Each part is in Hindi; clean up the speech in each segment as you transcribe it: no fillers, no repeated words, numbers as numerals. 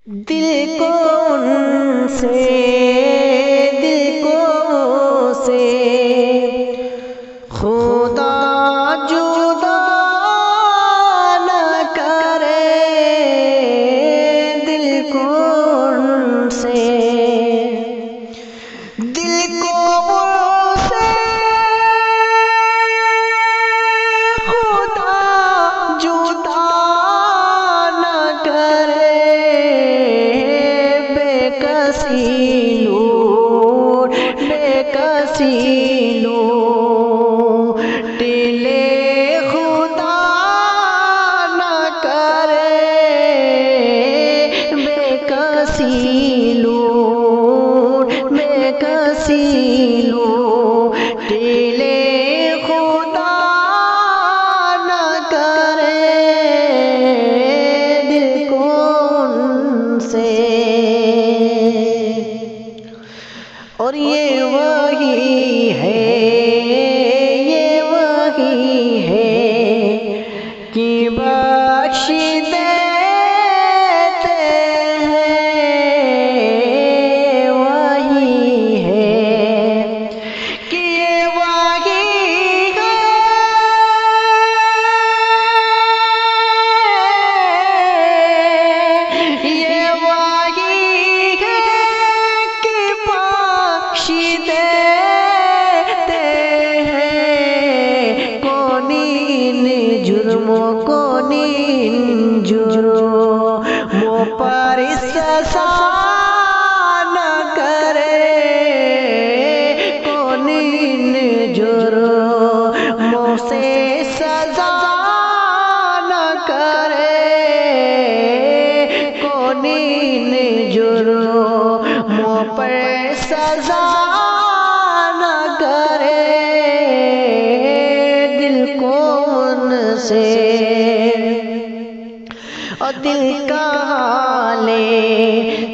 दिल को उनसे, दिल को से खुदा जुदा न करे, दिल को उनसे, दिल को उनसे खुदा जुदा न करे, बेकसी नूर बेकसी नूर टिले खुदा न करे, बेकसी नूर बेकसी नूर टिले खुदा न करे, दिल को उनसे। और ये वही है, ये वही है कि बख्श देते हैं, वही है कि ये वही है, ये वही है कि बख्श देते हैं, कौन इन जुर्मों को इन जुर्मों पर सजा न करे, कौन इन जुर्मों से सजा न करे, कौन इन जुर्मों पर सजा न करे, दिल को उनसे। और दिल का ले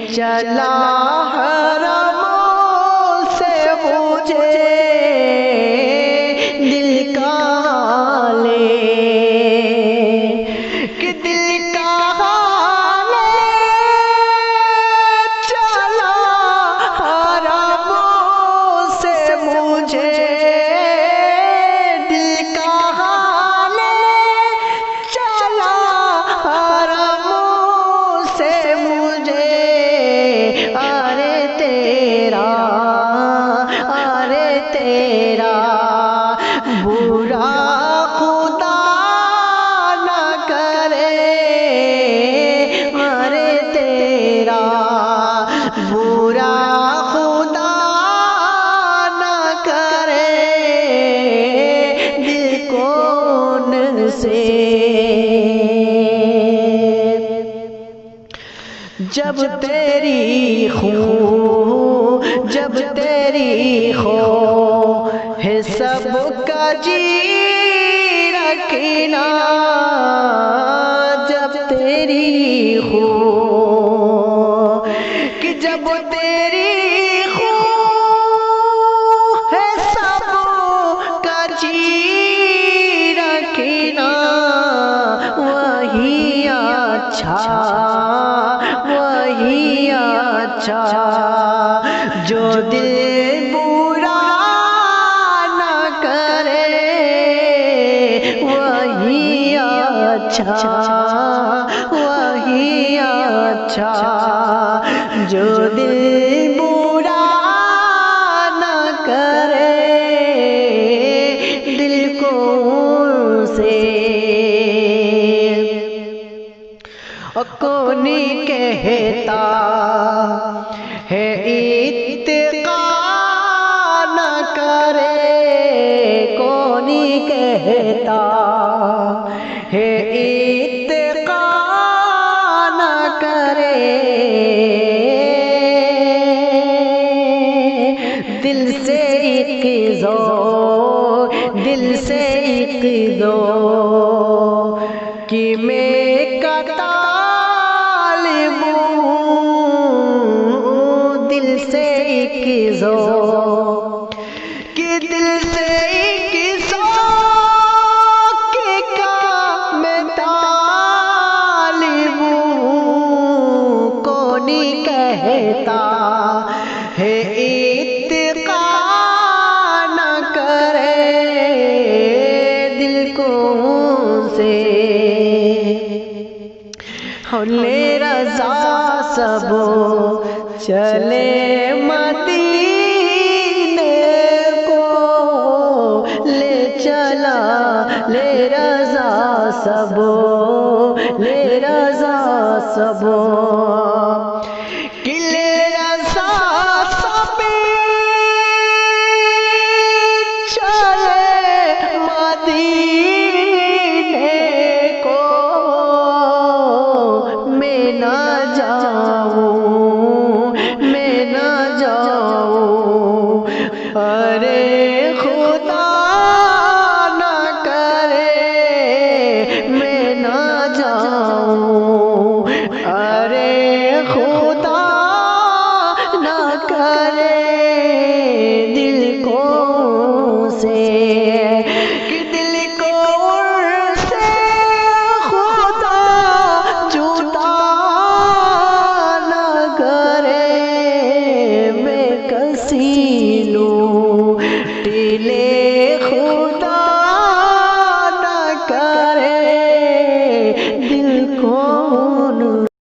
चला हरमों से मुझे, दिल का ले कि दिल का ले चला हरमों से मुझे, दिल का ले चला हरमों से मुझे, अरे तेरा, अरे तेरा बुरा खुदा न करे, अरे तेरा बुरा खुदा न करे, दिल को उनसे। जब तेरी खो, जब तेरी खो है सबका जी रखना, जब तेरी खो कि जब तेरी खो है सबका जी रखना, वही अच्छा, वही अच्छा जो दिल बुरा न करे, वही अच्छा, वही अच्छा जो दिल बुरा न करे, दिल को उनसे। कौन कहता है इत्तिका न करे, कौन कहता है इत्तिका न करे, दिल से एक दो, दिल से एक दो कि मैं दिल से नहीं कहता है इत्तिका न करे दिल को से। ले रज़ा सब चले मदीने को ले चला, ले रज़ा सब, ले रज़ा सब, कि ले रज़ा सब चले मदीने को मैं ना जाऊं, मैं ना जाऊं। अरे खुदा ना करे मैं ना जाऊं, अरे खुदा ना करे दिल को से।